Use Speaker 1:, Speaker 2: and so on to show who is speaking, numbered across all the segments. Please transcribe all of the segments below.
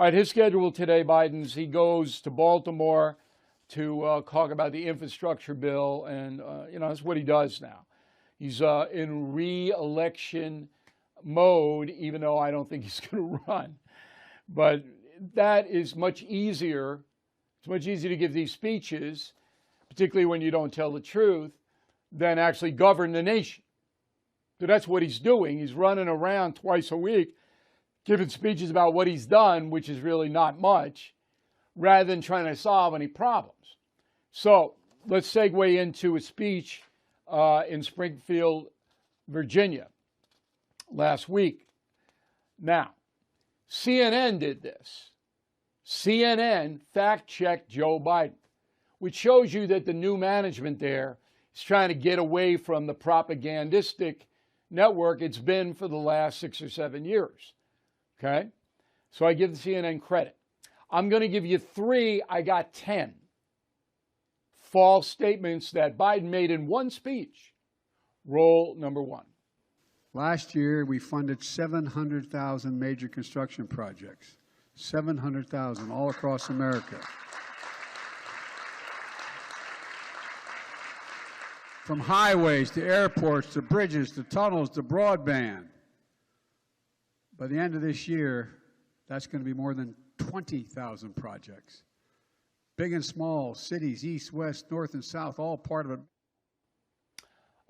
Speaker 1: All right, his schedule today, Biden's, he goes to Baltimore to talk about the infrastructure bill, and, that's what he does now. He's in re-election mode, even though I don't think he's going to run. But that is much easier. It's much easier to give these speeches, particularly when you don't tell the truth, than actually govern the nation. So that's what he's doing. He's running around twice a week, giving speeches about what he's done, which is really not much, rather than trying to solve any problems. So let's segue into a speech in Springfield, Virginia, last week. Now, CNN did this. CNN fact-checked Joe Biden, which shows you that the new management there is trying to get away from the propagandistic network it's been for the last 6 or 7 years. Okay? So I give the CNN credit. I'm going to give you 3, I got 10 false statements that Biden made in one speech. Roll number 1.
Speaker 2: Last year, we funded 700,000 major construction projects. 700,000 all across America. From highways to airports to bridges to tunnels to broadband. By the end of this year, that's going to be more than 20,000 projects. Big and small, cities, east, west, north, and south, all part of it.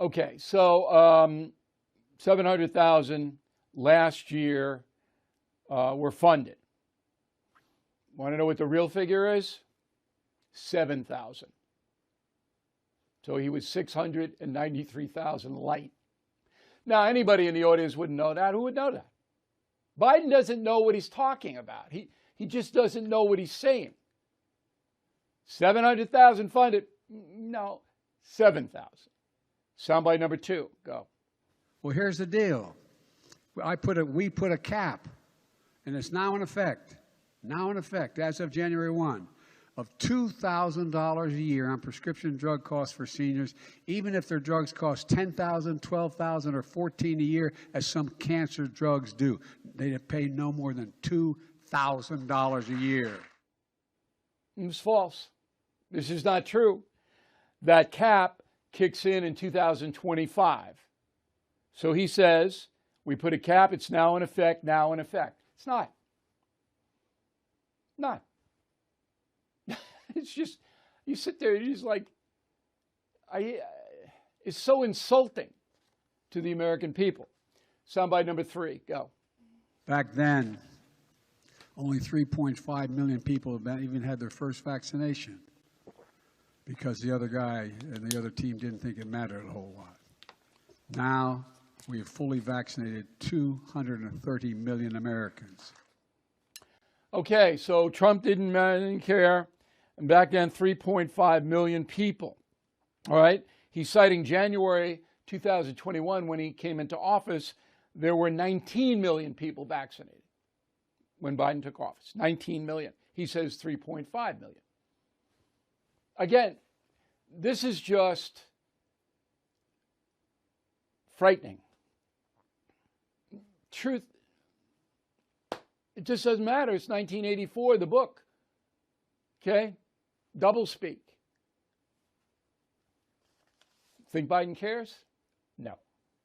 Speaker 1: Okay, so 700,000 last year were funded. Want to know what the real figure is? 7,000. So he was 693,000 light. Now, anybody in the audience wouldn't know that. Who would know that? Biden doesn't know what he's talking about. He just doesn't know what he's saying. 700,000 funded. No, 7,000. Soundbite number 2. Go.
Speaker 2: Well, here's the deal. We put a cap, and it's now in effect, as of January 1, of $2,000 a year on prescription drug costs for seniors, even if their drugs cost $10,000, $12,000, or $14,000 a year, as some cancer drugs do. They pay no more than $2,000 a year.
Speaker 1: It was false. This is not true. That cap kicks in 2025. So he says, we put a cap, it's now in effect, now in effect. It's not. Not. It's just, you sit there and you're just like, it's so insulting to the American people. Soundbite number 3, go.
Speaker 2: Back then, only 3.5 million people have even had their first vaccination because the other guy and the other team didn't think it mattered a whole lot. Now, we have fully vaccinated 230 million Americans.
Speaker 1: Okay, so Trump didn't care. And back then, 3.5 million people. All right? He's citing January 2021 when he came into office. There were 19 million people vaccinated when Biden took office. 19 million. He says 3.5 million. Again, this is just frightening. Truth, it just doesn't matter. It's 1984, the book. Okay? Doublespeak. Think Biden cares? No.